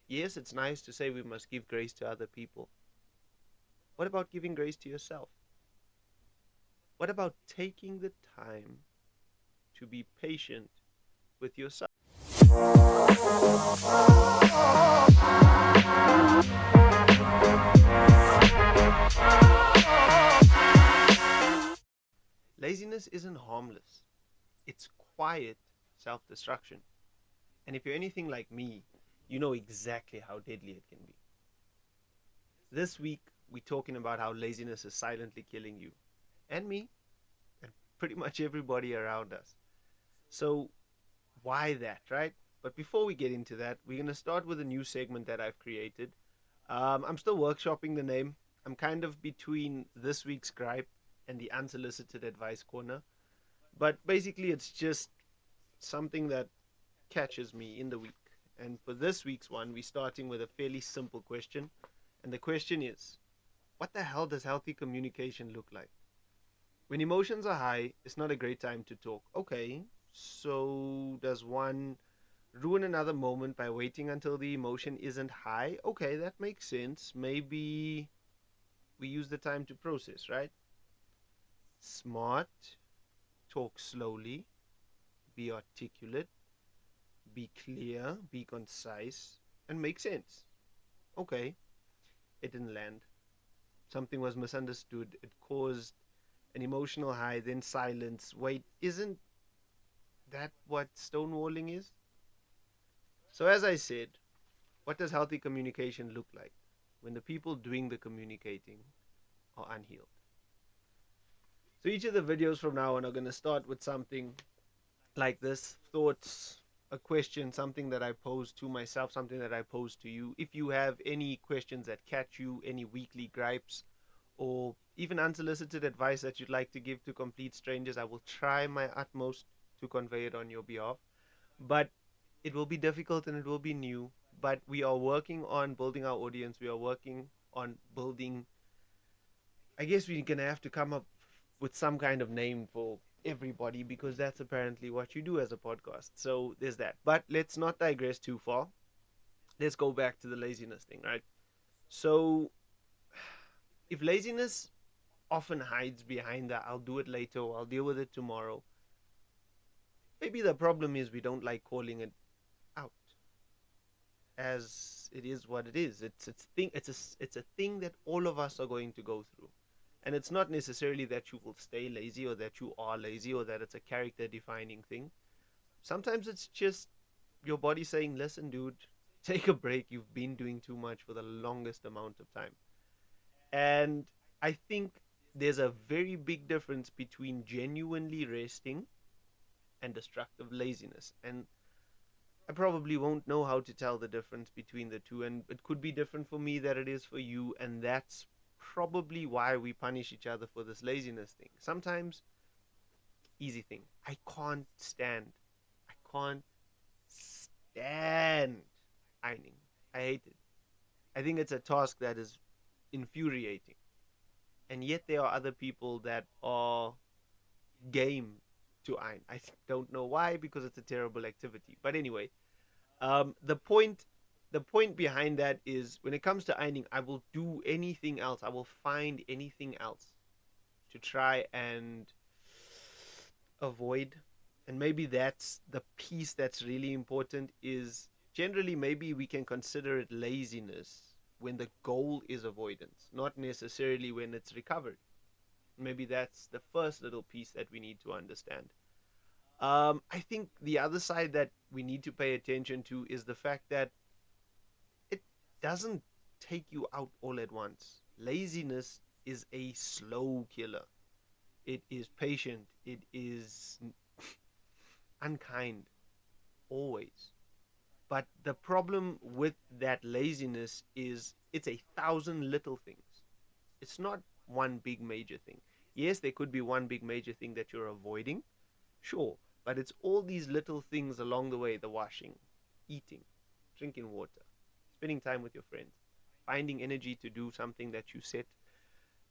Yes, it's nice to say we must give grace to other people. What about giving grace to yourself? What about taking the time to be patient with yourself? Laziness isn't harmless, it's quiet self destruction. And if you're anything like me, you know exactly how deadly it can be. This week, we're talking about how laziness is silently killing you and me and pretty much everybody around us. So, why that, right? But before we get into that, we're going to start with a new segment that I've created. I'm still workshopping the name. I'm kind of between this week's gripe and the Unsolicited Advice Corner. But basically, it's just something that catches me in the week. And for this week's one, we're starting with a fairly simple question. And the question is, what the hell does healthy communication look like? When emotions are high, it's not a great time to talk. Okay, so does one ruin another moment by waiting until the emotion isn't high? Okay, that makes sense. Maybe we use the time to process, right? Smart, talk slowly, be articulate, be clear, be concise, and make sense. Okay, it didn't land. Something was misunderstood. It caused an emotional high, then silence. Wait, isn't that what stonewalling is? So, as I said, what does healthy communication look like when the people doing the communicating are unhealed? So, each of the videos from now on are going to start with something like this: thoughts, a question, something that I pose to myself, something that I pose to you. If you have any questions that catch you, any weekly gripes, or even unsolicited advice that you'd like to give to complete strangers, I will try my utmost to convey it on your behalf. But it will be difficult and it will be new. But we are working on building our audience. We are working on building. I guess we're going to have to come up with some kind of name for everybody because that's apparently what you do as a podcast. So there's that. But let's not digress too far. Let's go back to the laziness thing, right? So if laziness often hides behind that I'll do it later or I'll deal with it tomorrow, maybe the problem is we don't like calling it out as it is what it is. It's a thing that all of us are going to go through. And it's not necessarily that you will stay lazy or that you are lazy or that it's a character defining thing. Sometimes it's just your body saying, listen, dude, take a break. You've been doing too much for the longest amount of time. And I think there's a very big difference between genuinely resting and destructive laziness. And I probably won't know how to tell the difference between the two. And it could be different for me that it is for you. And that's probably why we punish each other for this laziness thing. Sometimes, easy thing. I can't stand ironing. I hate it. I think it's a task that is infuriating. And yet there are other people that are game to iron. I don't know why because it's a terrible activity. But anyway, the point behind that is when it comes to ironing, I will do anything else. I will find anything else to try and avoid. And maybe that's the piece that's really important is generally maybe we can consider it laziness when the goal is avoidance, not necessarily when it's recovery. Maybe that's the first little piece that we need to understand. I think the other side that we need to pay attention to is the fact that it doesn't take you out all at once. Laziness is a slow killer. It is patient. It is unkind, always. But the problem with that laziness is it's a thousand little things. It's not one big major thing. Yes, there could be one big major thing that you're avoiding, sure, but it's all these little things along the way: the washing, eating, drinking water, spending time with your friends, finding energy to do something that you set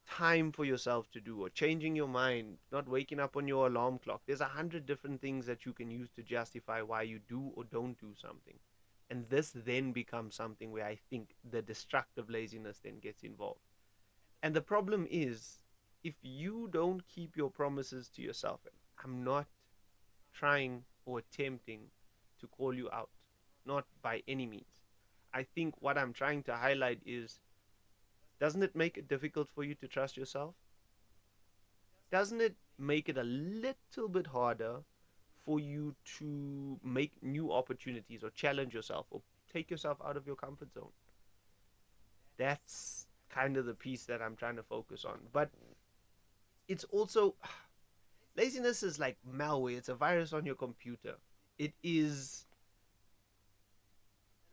time for yourself to do, or changing your mind, not waking up on your alarm clock. There's 100 different things that you can use to justify why you do or don't do something. And this then becomes something where I think the destructive laziness then gets involved. And the problem is, if you don't keep your promises to yourself, and I'm not trying or attempting to call you out, not by any means. I think what I'm trying to highlight is, doesn't it make it difficult for you to trust yourself? Doesn't it make it a little bit harder for you to make new opportunities or challenge yourself or take yourself out of your comfort zone? That's kind of the piece that I'm trying to focus on. But it's also, laziness is like malware, it's a virus on your computer. It is,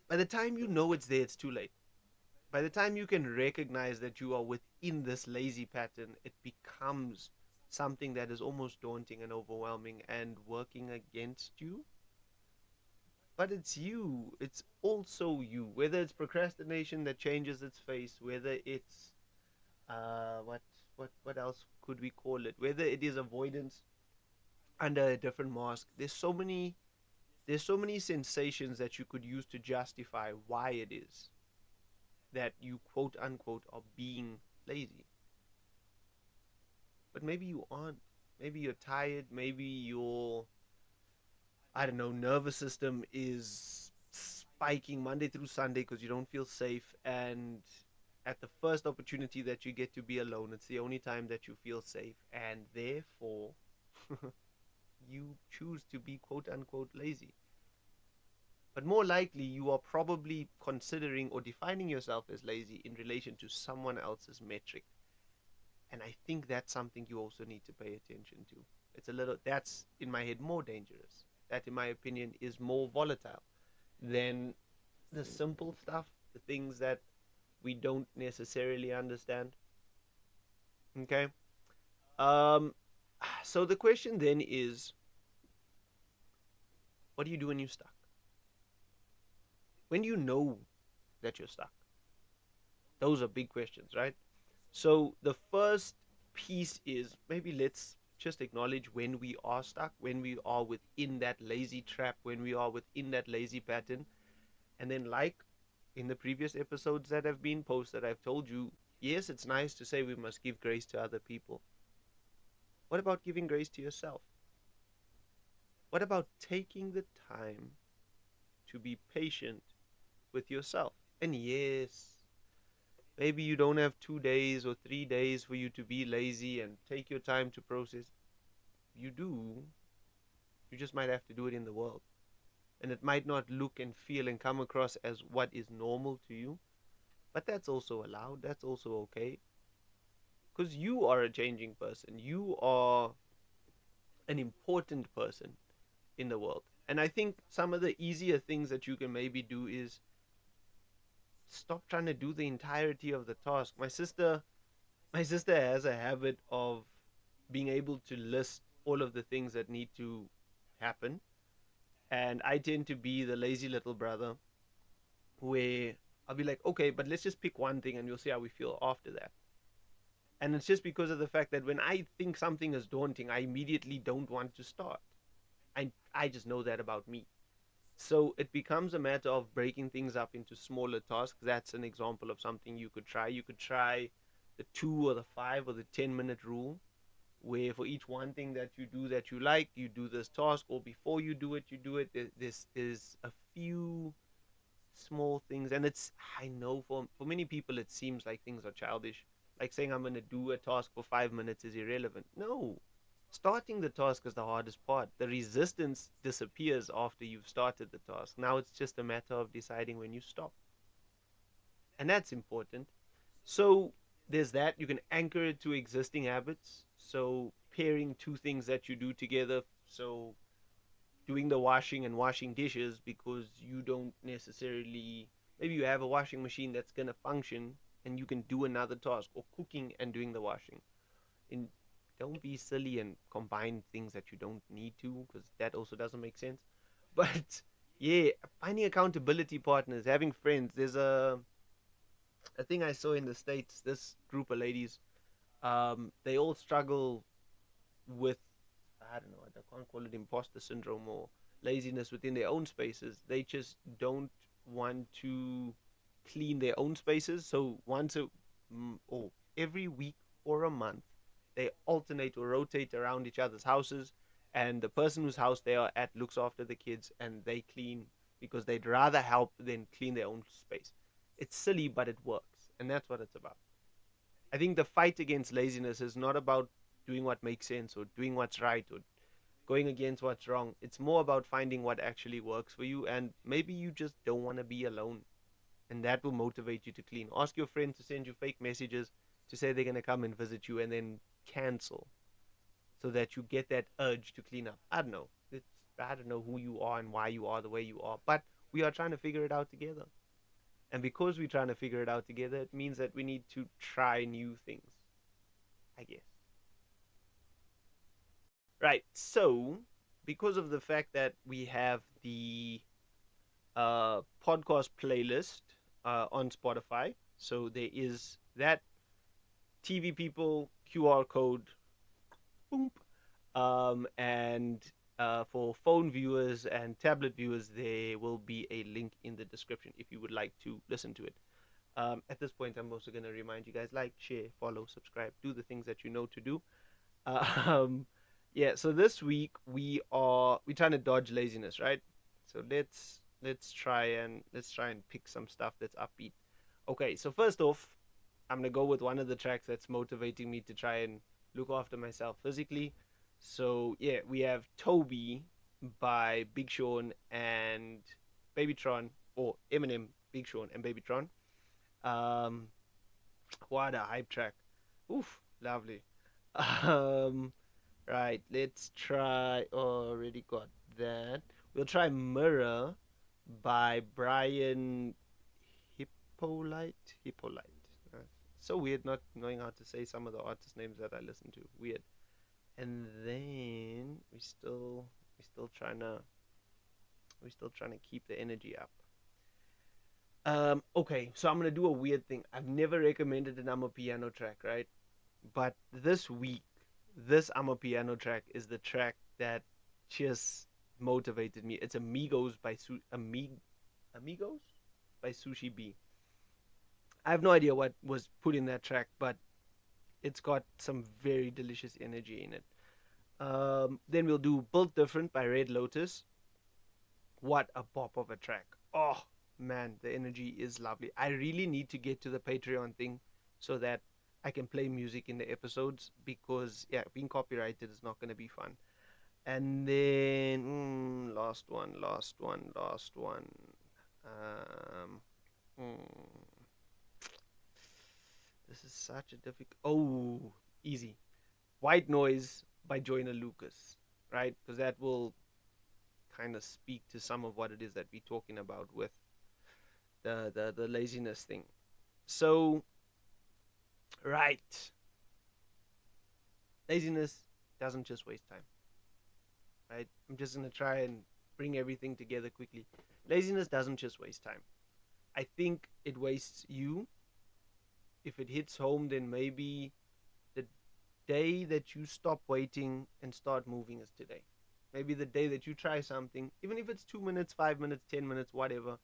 by the time you know it's there, it's too late. By the time you can recognize that you are within this lazy pattern, it becomes something that is almost daunting and overwhelming and working against you. But it's you. It's also you. Whether it's procrastination that changes its face, whether it's what else could we call it? Whether it is avoidance under a different mask. There's so many sensations that you could use to justify why it is that you quote unquote are being lazy. But maybe you aren't. Maybe you're tired. Maybe your, I don't know, nervous system is spiking Monday through Sunday because you don't feel safe. And at the first opportunity that you get to be alone, it's the only time that you feel safe. And therefore, you choose to be quote unquote lazy. But more likely, you are probably considering or defining yourself as lazy in relation to someone else's metric. And I think that's something you also need to pay attention to. It's a little, that's in my head more dangerous. That, in my opinion, is more volatile than the simple stuff, the things that we don't necessarily understand. Okay. Um, so the question then is, what do you do when you're stuck? When do you know that you're stuck? Those are big questions, right? So the first piece is, maybe let's just acknowledge when we are stuck, when we are within that lazy trap, when we are within that lazy pattern. And then, like in the previous episodes that have been posted, I've told you, yes, it's nice to say we must give grace to other people. What about giving grace to yourself? What about taking the time to be patient with yourself? And yes, maybe you don't have 2 days or 3 days for you to be lazy and take your time to process. You do. You just might have to do it in the world. And it might not look and feel and come across as what is normal to you. But that's also allowed. That's also okay. Because you are a changing person. You are an important person in the world. And I think some of the easier things that you can maybe do is stop trying to do the entirety of the task. My sister has a habit of being able to list all of the things that need to happen. And I tend to be the lazy little brother where I'll be like, okay, but let's just pick one thing and we'll see how we feel after that. And it's just because of the fact that when I think something is daunting, I immediately don't want to start. I just know that about me. So it becomes a matter of breaking things up into smaller tasks. That's an example of something you could try. You could try the 2 or the 5 or the 10 minute rule, where for each one thing that you do that you like, you do this task, or before you do it, you do it. This is a few small things, and it's, I know for many people it seems like things are childish, like saying I'm going to do a task for 5 minutes is irrelevant. No, starting the task is the hardest part. The resistance disappears after you've started the task. Now it's just a matter of deciding when you stop, and that's important. So there's that. You can anchor it to existing habits, so pairing two things that you do together. So doing the washing and washing dishes, because you don't necessarily, maybe you have a washing machine that's going to function and you can do another task, or cooking and doing the washing. And don't be silly and combine things that you don't need to, because that also doesn't make sense. But yeah, finding accountability partners, having friends. There's a thing I saw in the States, this group of ladies, they all struggle with, I don't know, I can't call it imposter syndrome, or laziness within their own spaces. They just don't want to clean their own spaces. So once a or every week or a month, they alternate or rotate around each other's houses, and the person whose house they are at looks after the kids, and they clean because they'd rather help than clean their own space. It's silly, but it works, and that's what it's about. I think the fight against laziness is not about doing what makes sense or doing what's right or going against what's wrong. It's more about finding what actually works for you, and maybe you just don't want to be alone, and that will motivate you to clean. Ask your friend to send you fake messages to say they're going to come and visit you, and then cancel so that you get that urge to clean up. I don't know who you are and why you are the way you are, but we are trying to figure it out together. And because we're trying to figure it out together, it means that we need to try new things, I guess. Right. So, because of the fact that we have the podcast playlist on Spotify, so there is that TV people QR code, boom, and for phone viewers and tablet viewers, there will be a link in the description if you would like to listen to it. At this point, I'm also going to remind you guys like, share, follow, subscribe, do the things that you know to do. Um, yeah. So this week we're trying to dodge laziness, right? So let's try and pick some stuff that's upbeat. Okay. So first off, I'm gonna go with one of the tracks that's motivating me to try and look after myself physically. So yeah, we have Toby by Big Sean and Babytron, or Eminem, Big Sean and Babytron. Um, what a hype track! Oof, lovely. Um, right, let's try. Already got that. We'll try Mirror by Brian Hippolyte. Hippolyte. So weird not knowing how to say some of the artist names that I listen to. Weird. And then we still trying to keep the energy up. Okay, so I'm gonna do a weird thing. I've never recommended an I'm a piano track, right? But this week, this I'm a piano track is the track that just motivated me. It's Amigos by Sushi B. I have no idea what was put in that track, but it's got some very delicious energy in it. Then we'll do Built Different by Red Lotus. What a pop of a track. Oh, man, the energy is lovely. I really need to get to the Patreon thing so that I can play music in the episodes because, yeah, being copyrighted is not going to be fun. And then, last one, last one, last one. Um, mm, this is such a difficult. Oh, easy. White Noise by Joyner Lucas, right? Because that will kind of speak to some of what it is that we're talking about with the laziness thing. So, right, laziness doesn't just waste time, right? I'm just gonna try and bring everything together quickly. Laziness doesn't just waste time. I think it wastes you. If it hits home, then maybe the day that you stop waiting and start moving is today. Maybe the day that you try something, even if it's 2 minutes, 5 minutes, 10 minutes, whatever,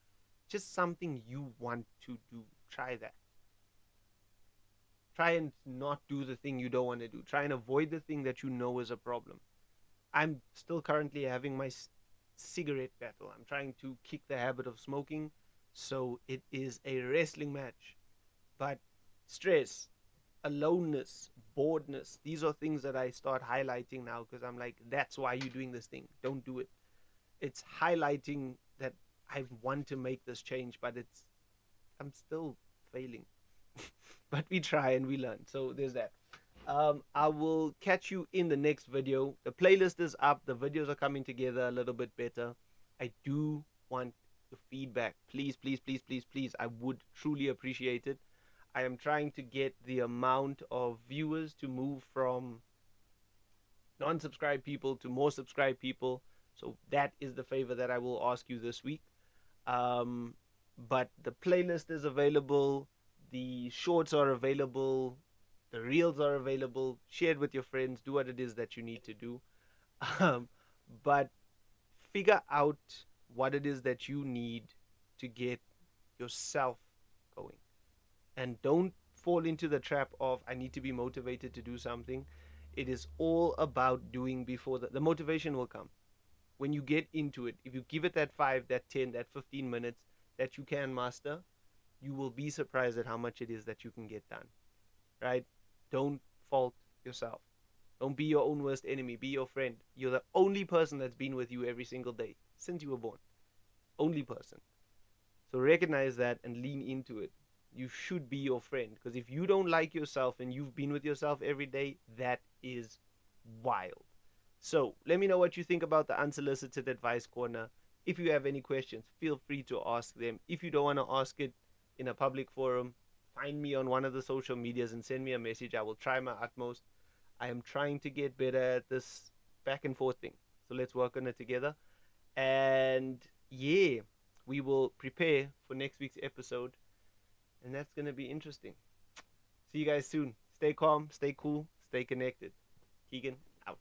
just something you want to do. Try that. Try and not do the thing you don't want to do. Try and avoid the thing that you know is a problem. I'm still currently having my cigarette battle. I'm trying to kick the habit of smoking. So it is a wrestling match. But stress, aloneness, boredness, these are things that I start highlighting now because I'm like, that's why you're doing this thing. Don't do it. It's highlighting that I want to make this change, but I'm still failing. But we try and we learn. So there's that. I will catch you in the next video. The playlist is up. The videos are coming together a little bit better. I do want your feedback. Please, please, please, please, please. I would truly appreciate it. I am trying to get the amount of viewers to move from non-subscribed people to more subscribed people. So that is the favor that I will ask you this week. Um, but the playlist is available. The shorts are available. The reels are available. Share it with your friends. Do what it is that you need to do. Um, but figure out what it is that you need to get yourself going. And don't fall into the trap of, I need to be motivated to do something. It is all about doing before the motivation will come. When you get into it, if you give it that 5, that 10, that 15 minutes that you can master, you will be surprised at how much it is that you can get done. Right? Don't fault yourself. Don't be your own worst enemy. Be your friend. You're the only person that's been with you every single day since you were born. Only person. So recognize that and lean into it. You should be your friend, because if you don't like yourself and you've been with yourself every day, that is wild. So let me know what you think about the Unsolicited Advice Corner. If you have any questions, feel free to ask them. If you don't want to ask it in a public forum, find me on one of the social medias and send me a message. I will try my utmost. I am trying to get better at this back and forth thing. So let's work on it together. And yeah, we will prepare for next week's episode. And that's going to be interesting. See you guys soon. Stay calm, stay cool, stay connected. Keegan out.